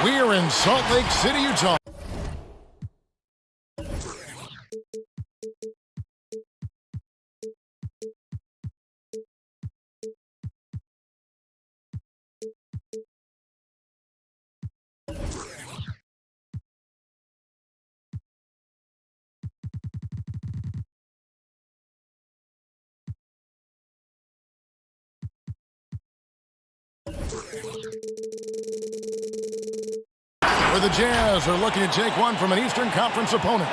We are in Salt Lake City, Utah. Where the Jazz are looking to take one from an Eastern Conference opponent.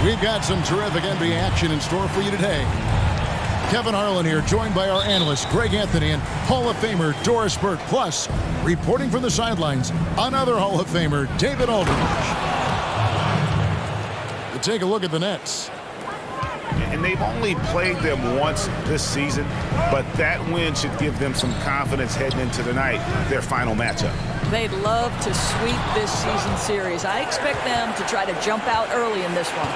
We've got some terrific NBA action in store for you today. Kevin Harlan here, joined by our analysts Greg Anthony and Hall of Famer Doris Burke. Plus, reporting from the sidelines, another Hall of Famer, David Aldridge. We'll take a look at the Nets. And they've only played them once this season, but that win should give them some confidence heading into tonight, their final matchup. They'd love to sweep this season series. I expect them to try to jump out early in this one.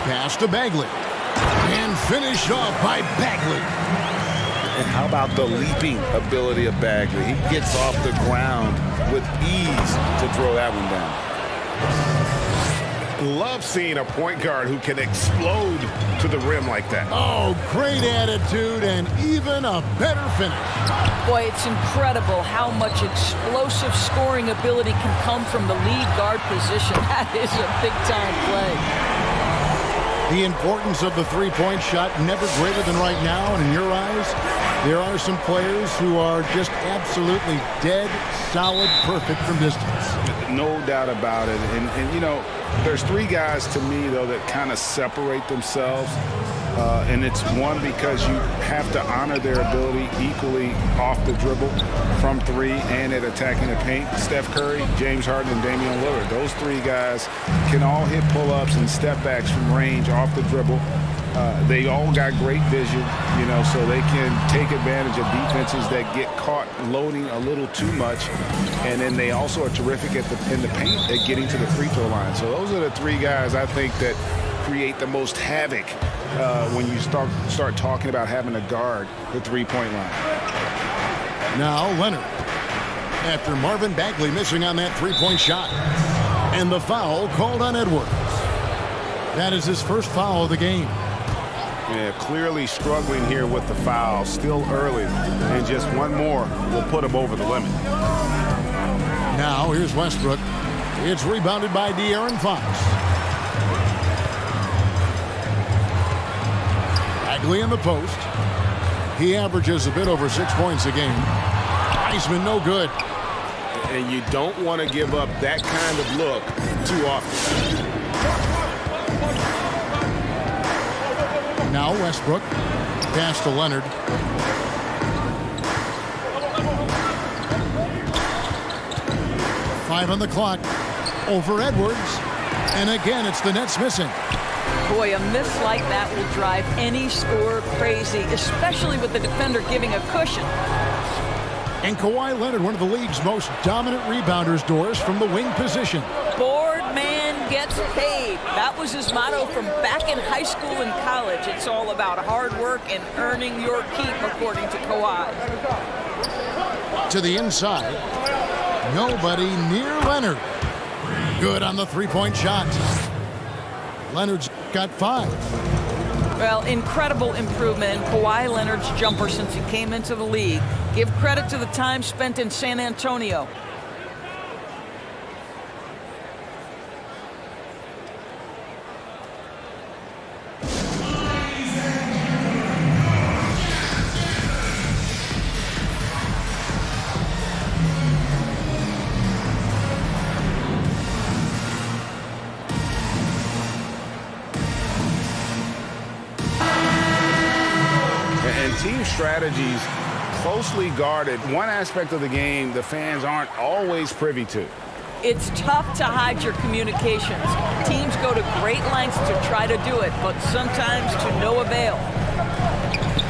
Pass to Bagley. And finished off by Bagley. And how about the leaping ability of Bagley? He gets off the ground with ease to throw that one down. Love seeing a point guard who can explode to the rim like that. Oh, great attitude and even a better finish. Boy, it's incredible how much explosive scoring ability can come from the lead guard position. That is a big-time play. The importance of the three-point shot never greater than right now, and in your eyes, there are some players who are just absolutely dead, solid, perfect from distance. No doubt about it. And you know, there's three guys to me, though, that kind of separate themselves. And it's one, because you have to honor their ability equally off the dribble, from three, and at attacking the paint. Steph Curry, James Harden, and Damian Lillard. Those three guys can all hit pull-ups and step-backs from range off the dribble. They all got great vision, you know, so they can take advantage of defenses that get caught loading a little too much. And then they also are terrific in the paint at getting to the free throw line. So those are the three guys I think that create the most havoc when you start talking about having to guard the three-point line. Now Leonard, after Marvin Bagley missing on that three-point shot. And the foul called on Edwards. That is his first foul of the game. Yeah, clearly struggling here with the foul, still early, and just one more will put him over the limit. Now here's Westbrook. It's rebounded by De'Aaron Fox. Bagley in the post. He averages a bit over 6 points a game. Heisman no good. And you don't want to give up that kind of look too often. Now Westbrook. Pass to Leonard. Five on the clock. Over Edwards. And again, it's the Nets missing. Boy, a miss like that will drive any scorer crazy, especially with the defender giving a cushion. And Kawhi Leonard, one of the league's most dominant rebounders, Doris, from the wing position. Board man gets paid. That was his motto from back in high school and college. It's all about hard work and earning your keep, according to Kawhi. To the inside. Nobody near Leonard. Good on the three-point shot. Leonard's got 5. Well, incredible improvement in Kawhi Leonard's jumper since he came into the league. Give credit to the time spent in San Antonio. and team strategies closely guarded. One aspect of the game the fans aren't always privy to. It's tough to hide your communications. Teams go to great lengths to try to do it, but sometimes to no avail.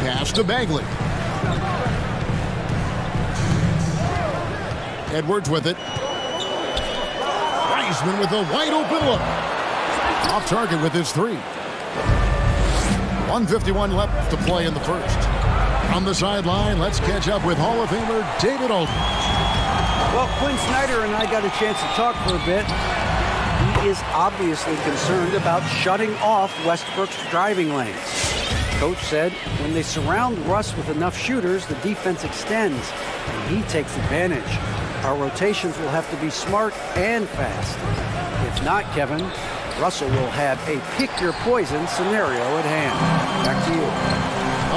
Pass to Bagley. Edwards with it. Wiseman with a wide open look. Off target with his three. 1:51 left to play in the first. On the sideline, let's catch up with Hall of Famer David Alden. Well, Quinn Snyder and I got a chance to talk for a bit. He is obviously concerned about shutting off Westbrook's driving lanes. Coach said when they surround Russ with enough shooters, the defense extends, and he takes advantage. Our rotations will have to be smart and fast. If not, Kevin, Russell will have a pick-your-poison scenario at hand. Back to you.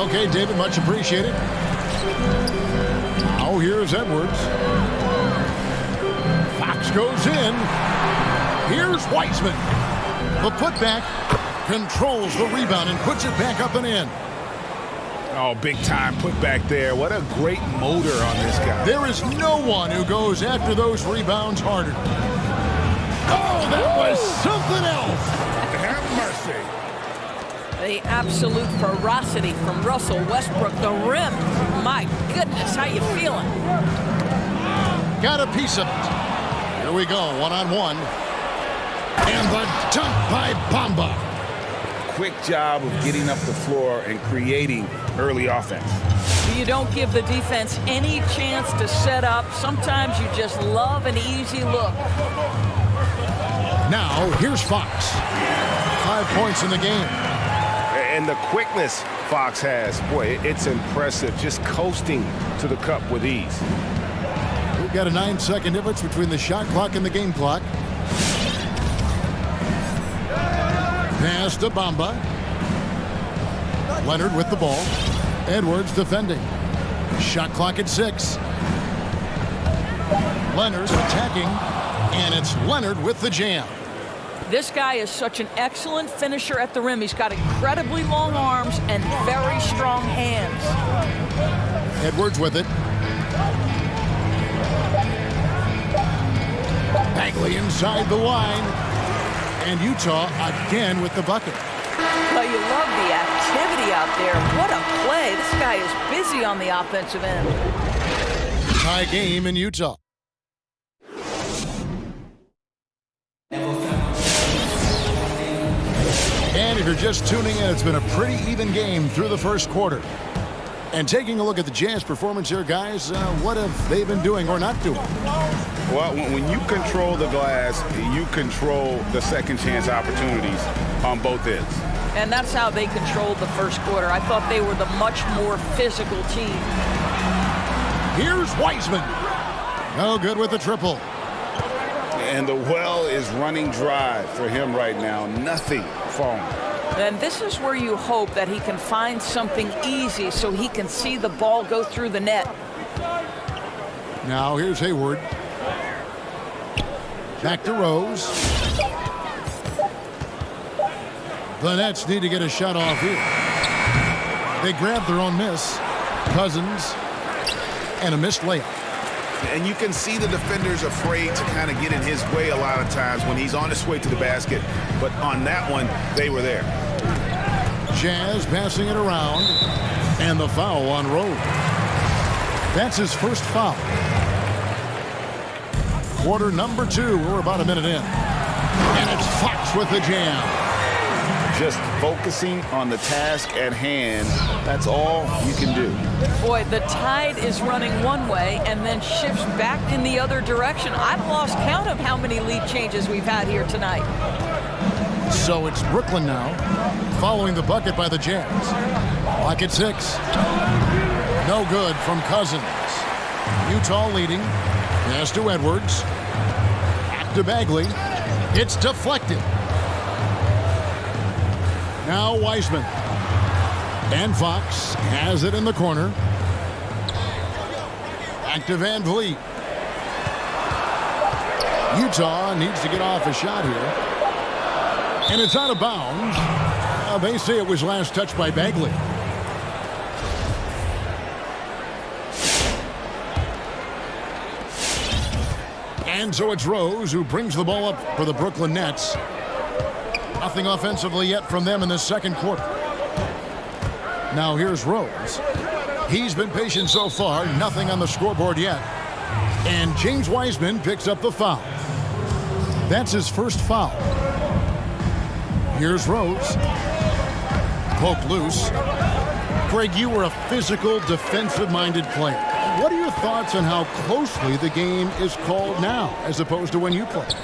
Okay, David, much appreciated. Now here's Edwards. Fox goes in. Here's Wiseman. The putback controls the rebound and puts it back up and in. Oh, big time put back there. What a great motor on this guy. There is no one who goes after those rebounds harder. Oh, that was something else. Have mercy. The absolute ferocity from Russell Westbrook. The rim. My goodness, how you feeling? Got a piece of it. Here we go, one-on-one. And the dunk by Bamba. Quick job of getting up the floor and creating early offense. You don't give the defense any chance to set up. Sometimes you just love an easy look. Now, here's Fox. 5 points in the game. And the quickness Fox has, boy, it's impressive. Just coasting to the cup with ease. We've got a 9-second difference between the shot clock and the game clock. Pass to Bamba. Leonard with the ball. Edwards defending. Shot clock at 6. Leonard attacking, and it's Leonard with the jam. This guy is such an excellent finisher at the rim. He's got incredibly long arms and very strong hands. Edwards with it. Bagley inside the line. And Utah again with the bucket. Well, you love the activity out there. What a play. This guy is busy on the offensive end. Tie game in Utah. And if you're just tuning in, it's been a pretty even game through the first quarter. And taking a look at the Jazz performance here, guys, what have they been doing or not doing? Well, when you control the glass, you control the second chance opportunities on both ends. And that's how they controlled the first quarter. I thought they were the much more physical team. Here's Wiseman. No good with the triple. And the well is running dry for him right now. Nothing falling. And this is where you hope that he can find something easy so he can see the ball go through the net. Now here's Hayward. Back to Rose. The Nets need to get a shot off here. They grab their own miss. Cousins. And a missed layup. And you can see the defenders afraid to kind of get in his way a lot of times when he's on his way to the basket. But on that one, they were there. Jazz passing it around. And the foul on Rose. That's his first foul. Quarter number 2. We're about a minute in. And it's Fox with the jam. Just focusing on the task at hand. That's all you can do. Boy, the tide is running one way and then shifts back in the other direction. I've lost count of how many lead changes we've had here tonight. So it's Brooklyn now, following the bucket by the Jazz. Clock at 6. No good from Cousins. Utah leading. Pass to Edwards. Back to Bagley. It's deflected. Now Wiseman. And Fox has it in the corner. Back to Van Vliet. Utah needs to get off a shot here. And it's out of bounds. They say it was last touched by Bagley. And so it's Rose who brings the ball up for the Brooklyn Nets. Nothing offensively yet from them in the second quarter. Now here's Rose. He's been patient so far. Nothing on the scoreboard yet. And James Wiseman picks up the foul. That's his first foul. Here's Rose. Poked loose. Greg, you were a physical, defensive-minded player. What are your thoughts on how closely the game is called now as opposed to when you played?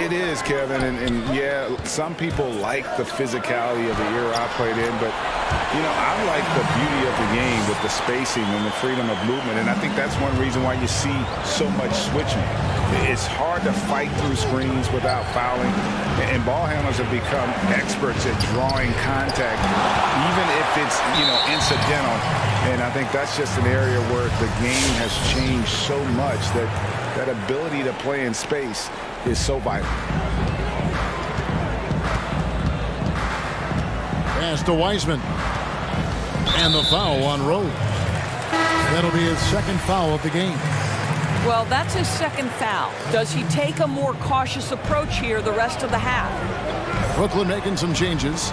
It is, Kevin, and yeah, some people like the physicality of the era I played in, but, you know, I like the beauty of the game with the spacing and the freedom of movement, and I think that's one reason why you see so much switching. It's hard to fight through screens without fouling, and ball handlers have become experts at drawing contact, even if it's, you know, incidental, and I think that's just an area where the game has changed so much that that ability to play in space is so vital. Pass to Wiseman. And the foul on Rose. That'll be his second foul of the game. Well, that's his second foul. Does he take a more cautious approach here the rest of the half? Brooklyn making some changes.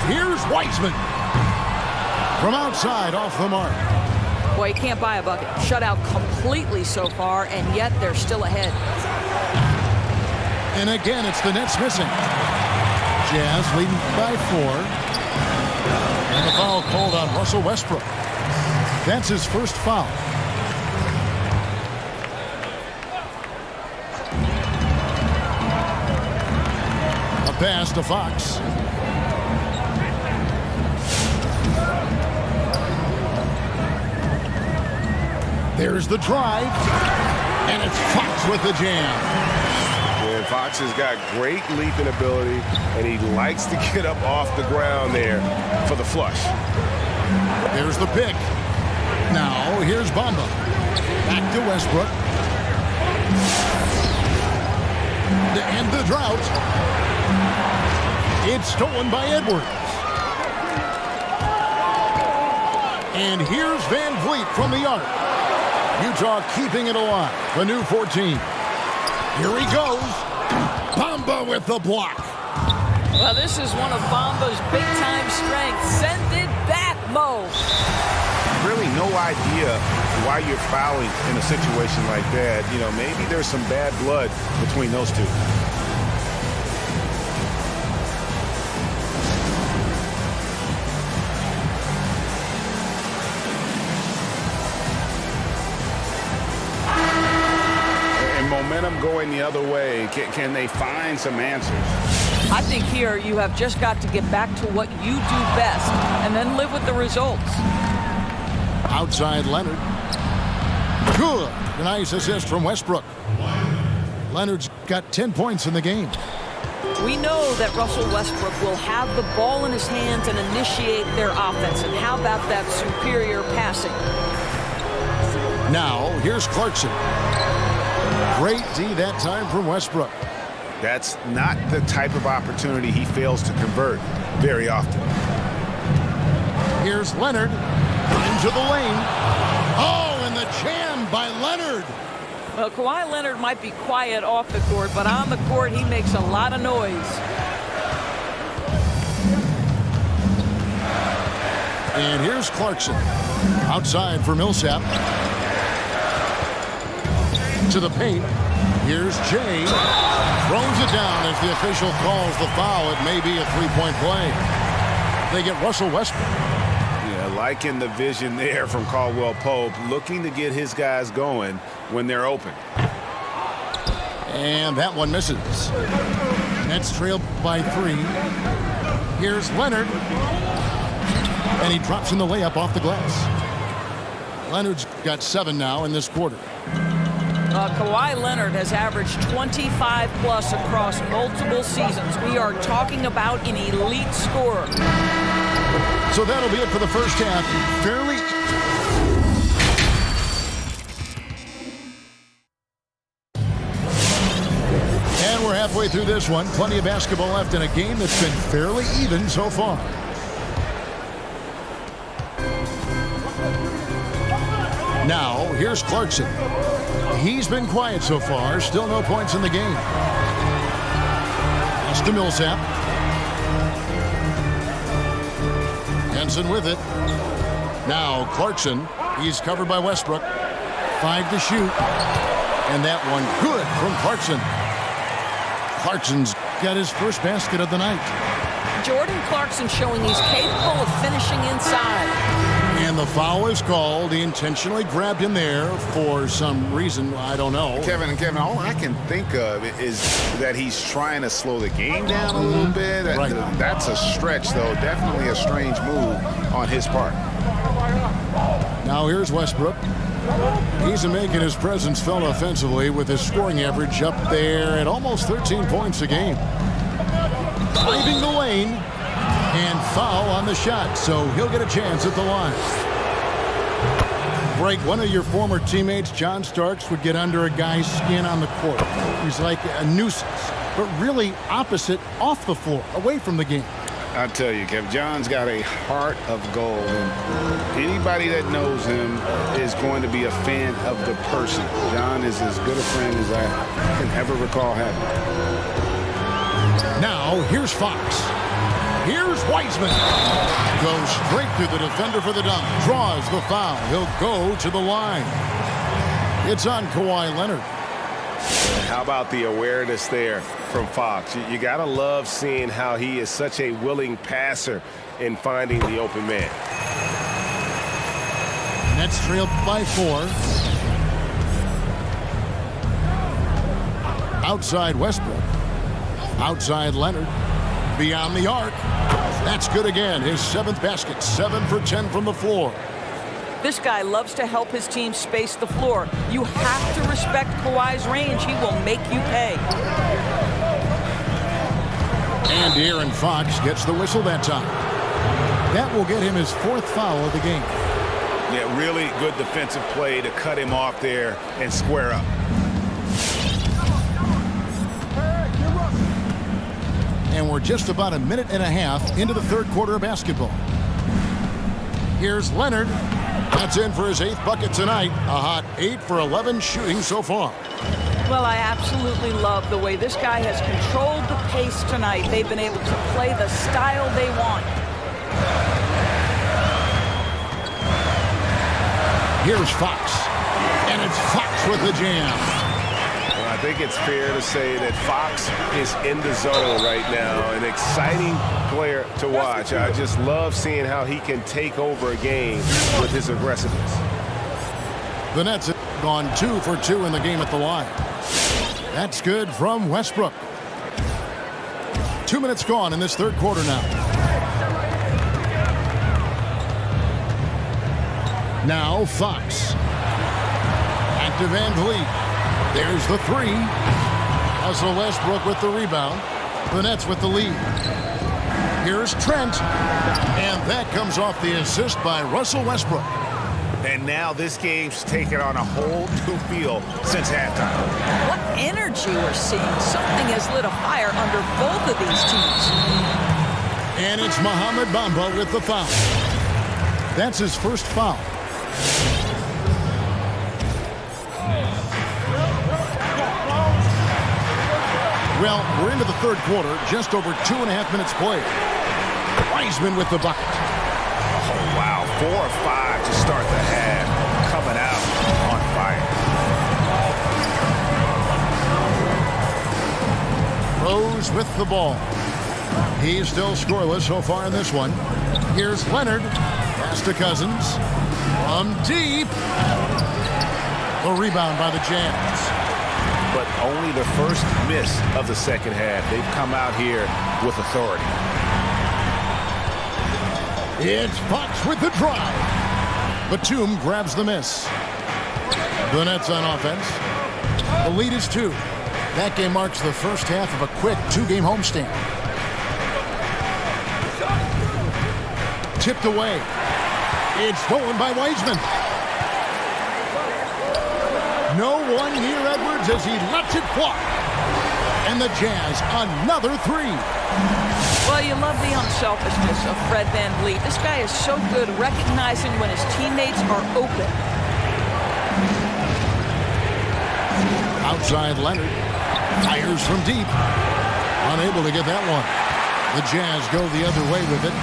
Here's Wiseman. From outside, off the mark. Boy, he can't buy a bucket. Shut out completely so far, and yet they're still ahead. And again, it's the Nets missing. Jazz leading by 4. And the foul called on Russell Westbrook. That's his first foul. A pass to Fox. There's the drive, and it's Fox with the jam. Yeah, Fox has got great leaping ability, and he likes to get up off the ground there for the flush. There's the pick. Now, here's Bamba. Back to Westbrook. To end the drought. It's stolen by Edwards. And here's Van Vliet from the arc. Utah keeping it alive. The new 14. Here he goes. Bamba with the block. Well, this is one of Bamba's big-time strengths. Send it back, Mo. Really no idea why you're fouling in a situation like that. You know, maybe there's some bad blood between those two. Momentum going the other way. Can they find some answers? I think here you have just got to get back to what you do best and then live with the results. Outside Leonard. Good. A nice assist from Westbrook. Leonard's got 10 points in the game. We know that Russell Westbrook will have the ball in his hands and initiate their offense. And how about that superior passing? Now, here's Clarkson. Great D that time from Westbrook. That's not the type of opportunity he fails to convert very often. Here's Leonard into the lane. Oh, and the jam by Leonard. Well, Kawhi Leonard might be quiet off the court, but on the court he makes a lot of noise. And here's Clarkson. Outside for Millsap. To the paint. Here's Jay. Throws it down as the official calls the foul. It may be a three-point play. They get Russell Westbrook. Yeah, liking the vision there from Caldwell Pope, looking to get his guys going when they're open. And that one misses. Nets trailed by 3. Here's Leonard. And he drops in the layup off the glass. Leonard's got 7 now in this quarter. Kawhi Leonard has averaged 25-plus across multiple seasons. We are talking about an elite scorer. So that'll be it for the first half. Fairly. And we're halfway through this one. Plenty of basketball left in a game that's been fairly even so far. Now, here's Clarkson. He's been quiet so far. Still no points in the game. That's to Millsap. Henson with it. Now, Clarkson. He's covered by Westbrook. 5 to shoot. And that one good from Clarkson. Clarkson's got his first basket of the night. Jordan Clarkson showing he's capable of finishing inside. And the foul is called. He intentionally grabbed him there for some reason. I don't know. Kevin, all I can think of is that he's trying to slow the game down a little bit. Right. That's a stretch, though. Definitely a strange move on his part. Now here's Westbrook. He's making his presence felt offensively with his scoring average up there at almost 13 points a game. Driving the lane and foul on the shot, so he'll get a chance at the line. Greg, one of your former teammates, John Starks, would get under a guy's skin on the court. He's like a nuisance, but really opposite off the floor, away from the game. I tell you, Kev, John's got a heart of gold, and anybody that knows him is going to be a fan of the person. John is as good a friend as I can ever recall having. Now, here's Fox. Here's Wiseman. Goes straight through the defender for the dunk. Draws the foul. He'll go to the line. It's on Kawhi Leonard. How about the awareness there from Fox? You got to love seeing how he is such a willing passer in finding the open man. Nets trailed by 4. Outside Westbrook. Outside Leonard. Beyond the arc. That's good again. His 7th basket. 7 for 10 from the floor. This guy loves to help his team space the floor. You have to respect Kawhi's range. He will make you pay. And Aaron Fox gets the whistle that time. That will get him his 4th foul of the game. Yeah, really good defensive play to cut him off there and square up. And we're just about a minute and a half into the 3rd quarter of basketball. Here's Leonard. That's in for his 8th bucket tonight. A hot 8 for 11 shooting so far. Well, I absolutely love the way this guy has controlled the pace tonight. They've been able to play the style they want. Here's Fox. And it's Fox with the jam. Well, I think it's fair to say that Fox is in the zone right now. An exciting player to watch. I just love seeing how he can take over a game with his aggressiveness. The Nets have gone 2 for 2 in the game at the line. That's good from Westbrook. 2 minutes gone in this 3rd quarter now. Now Fox. Back to Van Vliet. There's the 3. Russell Westbrook with the rebound. The Nets with the lead. Here's Trent. And that comes off the assist by Russell Westbrook. And now this game's taken on a whole new feel since halftime. What energy we're seeing. Something has lit a fire under both of these teams. And it's Mohamed Bamba with the foul. That's his first foul. Well, we're into the 3rd quarter, just over 2.5 minutes played. Wiseman with the bucket. Oh, wow. 4 or 5 to start the half. Coming out on fire. Rose with the ball. He's still scoreless so far in this one. Here's Leonard. Pass to Cousins. From deep. The rebound by the Jazz. But only the first miss of the 2nd half. They've come out here with authority. It's Fox with the drive. Batum grabs the miss. The Nets on offense. The lead is 2. That game marks the first half of a quick 2-game homestand. Tipped away. It's stolen by Wiseman. No one near Edwards as he lets it fly. And the Jazz, another 3. Well, you love the unselfishness of Fred VanVleet. This guy is so good recognizing when his teammates are open. Outside Leonard. Fires from deep. Unable to get that one. The Jazz go the other way with it.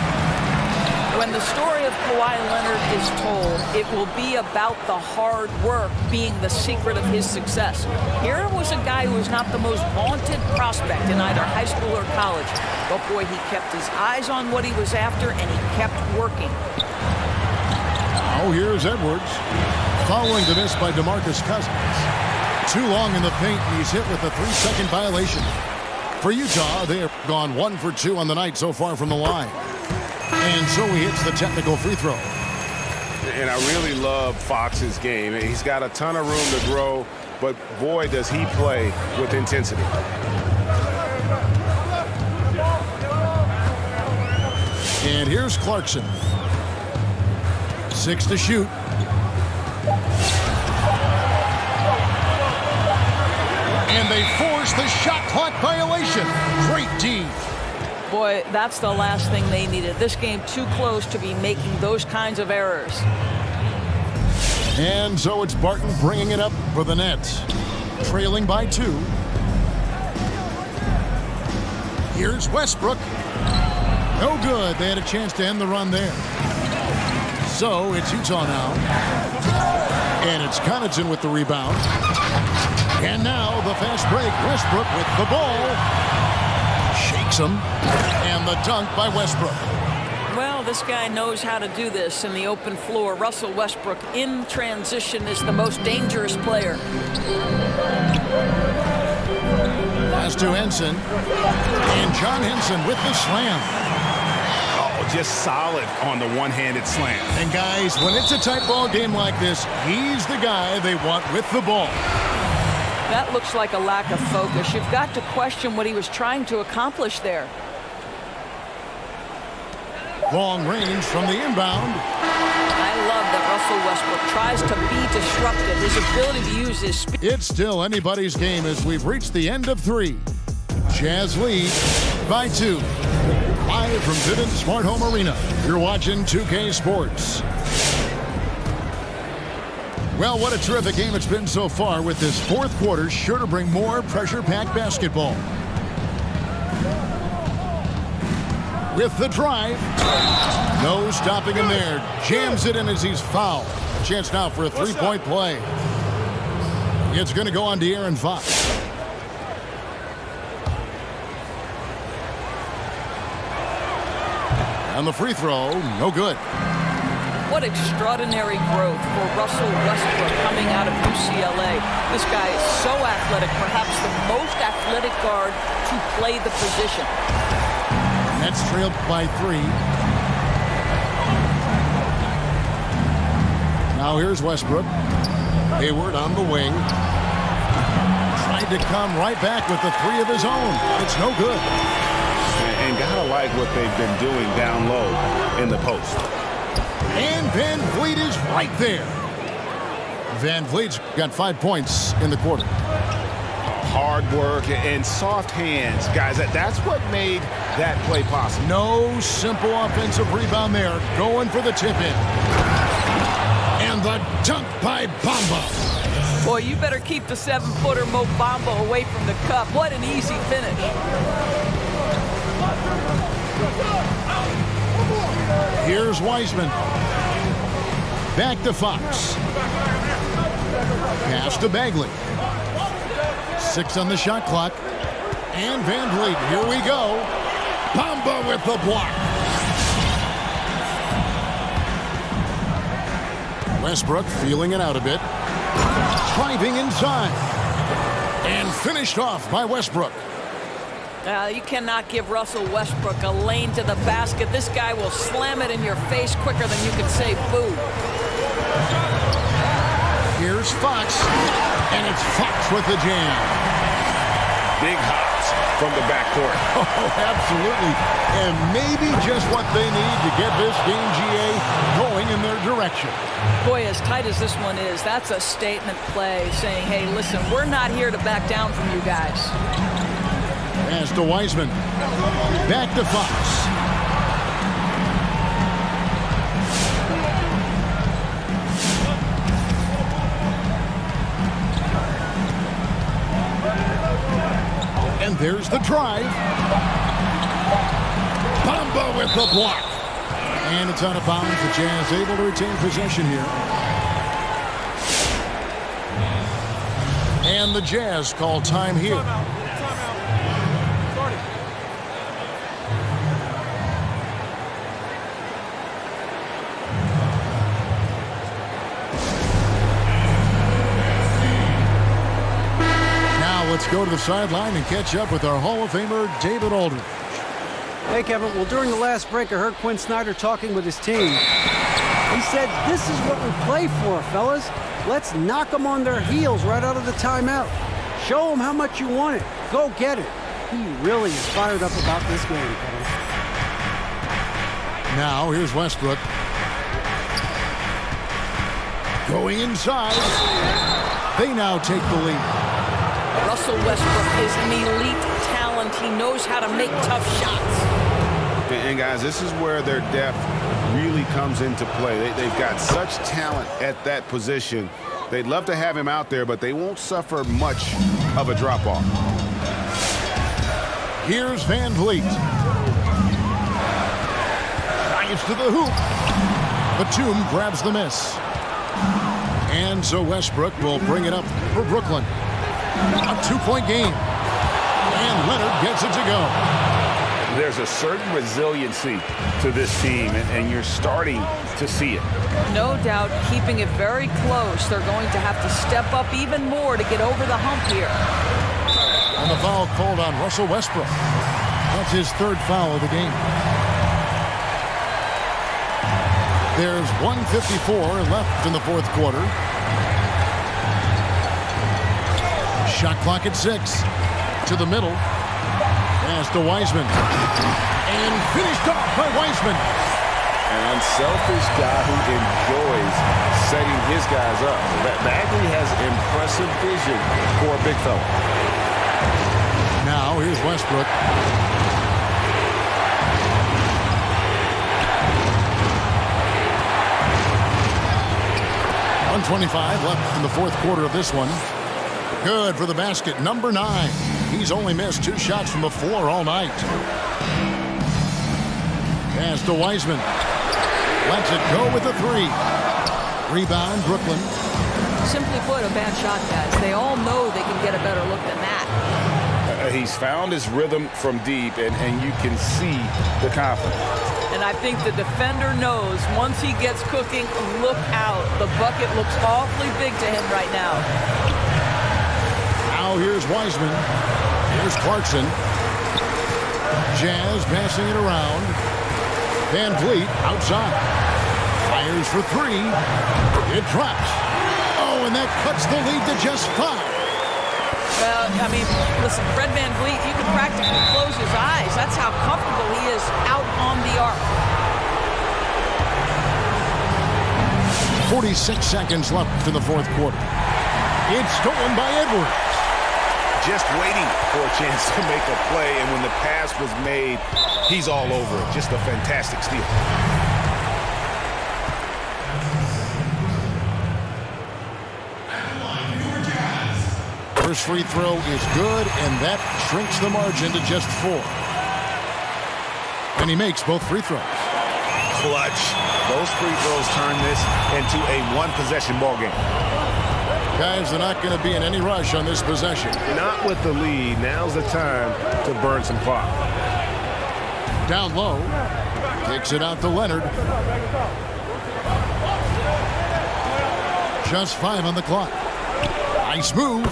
When the story of Kawhi Leonard is told, it will be about the hard work being the secret of his success. Here was a guy who was not the most vaunted prospect in either high school or college. But boy, he kept his eyes on what he was after, and he kept working. Now here's Edwards. Following the miss by DeMarcus Cousins. Too long in the paint, and he's hit with a 3-second violation. For Utah, they have gone 1 for 2 on the night so far from the line. And so he hits the technical free throw. And I really love Fox's game. He's got a ton of room to grow, but boy, does he play with intensity. And here's Clarkson. 6 to shoot. And they force the shot clock violation. Great D. Boy, that's the last thing they needed. This game too close to be making those kinds of errors. And so it's Barton bringing it up for the Nets. Trailing by 2. Here's Westbrook. No good. They had a chance to end the run there. So it's Utah now. And it's Connaughton with the rebound. And now the fast break. Westbrook with the ball. Shakes him. And the dunk by Westbrook. Well, this guy knows how to do this in the open floor. Russell Westbrook in transition is the most dangerous player. Pass to Henson. And John Henson with the slam. Oh, just solid on the one-handed slam. And guys, when it's a tight ball game like this, he's the guy they want with the ball. That looks like a lack of focus. You've got to question what he was trying to accomplish there. Long range from the inbound. I love that Russell Westbrook tries to be disruptive. His ability to use his speed. It's still anybody's game as we've reached the end of 3. Jazz lead by 2. Live from Vivint Smart Home Arena. You're watching 2K Sports. Well, what a terrific game it's been so far, with this fourth quarter sure to bring more pressure-packed basketball. With the drive. No stopping him there. Jams it in as he's fouled. Chance now for a three-point play. It's going to go on to Aaron Fox. And the free throw, no good. What extraordinary growth for Russell Westbrook coming out of UCLA. This guy is so athletic, perhaps the most athletic guard to play the position. Nets trailed by 3. Now here's Westbrook. Hayward on the wing. Tried to come right back with the 3 of his own. It's no good. And gotta like what they've been doing down low in the post. And Van Vliet is right there. Van Vliet's got 5 points in the quarter. Hard work and soft hands, guys. That's what made that play possible. No simple offensive rebound there. Going for the tip-in. And the dunk by Bamba. Boy, you better keep the 7-footer Mo Bamba away from the cup. What an easy finish. Here's Wiseman. Back to Fox. Pass to Bagley. 6 on the shot clock. And Van Vliet, here we go. Bamba with the block. Westbrook feeling it out a bit. Driving inside. And finished off by Westbrook. You cannot give Russell Westbrook a lane to the basket. This guy will slam it in your face quicker than you can say boo. Here's Fox, and it's Fox with the jam. Big hops from the backcourt. Oh, absolutely. And maybe just what they need to get this game, GA, going in their direction. Boy, as tight as this one is, that's a statement play saying, hey, listen, we're not here to back down from you guys. Pass to Wiseman. Back to Fox. Here's the drive. Bamba with the block. And it's out of bounds. The Jazz able to retain possession here. And the Jazz call time here. Now let's go to the sideline and catch up with our Hall of Famer, David Aldridge. Hey, Kevin. Well, during the last break, I heard Quinn Snyder talking with his team. He said, this is what we play for, fellas. Let's knock them on their heels right out of the timeout. Show them how much you want it. Go get it. He really is fired up about this game, Kevin. Now, here's Westbrook. Going inside. They now take the lead. Russell Westbrook is an elite talent. He knows how to make tough shots. And guys, this is where their depth really comes into play. They've got such talent at that position. They'd love to have him out there, but they won't suffer much of a drop-off. Here's Van Vliet. Drives to the hoop. Batum grabs the miss. And so Westbrook will bring it up for Brooklyn. A two-point game. And Leonard gets it to go. There's a certain resiliency to this team, and you're starting to see it. No doubt, keeping it very close. They're going to have to step up even more to get over the hump here. And the foul called on Russell Westbrook. That's his third foul of the game. There's 1:54 left in the fourth quarter. Shot clock at 6. To the middle. Pass to Wiseman. And finished off by Wiseman. An unselfish guy who enjoys setting his guys up. Bagley has impressive vision for a big fella. Now here's Westbrook. 1:25 left in the fourth quarter of this one. Good for the basket. Number 9. He's only missed 2 shots from the floor all night. Pass to Wiseman. Lets it go with a 3. Rebound, Brooklyn. Simply put, a bad shot, guys. They all know they can get a better look than that. He's found his rhythm from deep, and you can see the confidence. And I think the defender knows once he gets cooking, look out. The bucket looks awfully big to him right now. Now here's Wiseman. Here's Clarkson. Jazz passing it around. Van Vliet outside. Fires for 3. It drops. Oh, and that cuts the lead to just 5. Well, I mean, listen, Fred Van Vliet, you can practically close his eyes. That's how comfortable he is out on the arc. 46 seconds left in the fourth quarter. It's stolen by Edwards. Just waiting for a chance to make a play, and when the pass was made, he's all over it. Just a fantastic steal. First free throw is good, and that shrinks the margin to just 4. And he makes both free throws. Clutch. Those free throws turn this into a one-possession ball game. Guys, they're not going to be in any rush on this possession. Not with the lead. Now's the time to burn some clock. Down low. Kicks it out to Leonard. Just 5 on the clock. Nice move.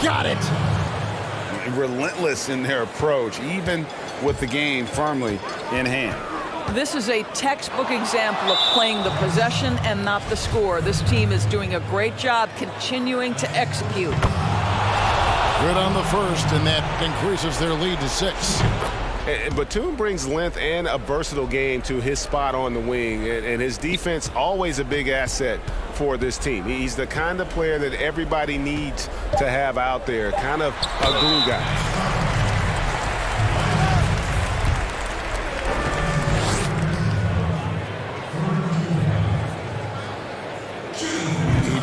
Got it. Relentless in their approach, even with the game firmly in hand. This is a textbook example of playing the possession and not the score. This team is doing a great job continuing to execute. Good on the first, and that increases their lead to 6. Batum brings length and a versatile game to his spot on the wing, and his defense always a big asset for this team. He's the kind of player that everybody needs to have out there, kind of a glue guy.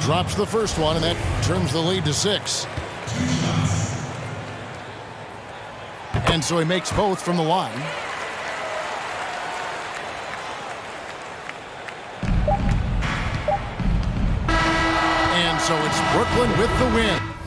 Drops the first one, and that trims the lead to 6. And so he makes both from the line. And so it's Brooklyn with the win.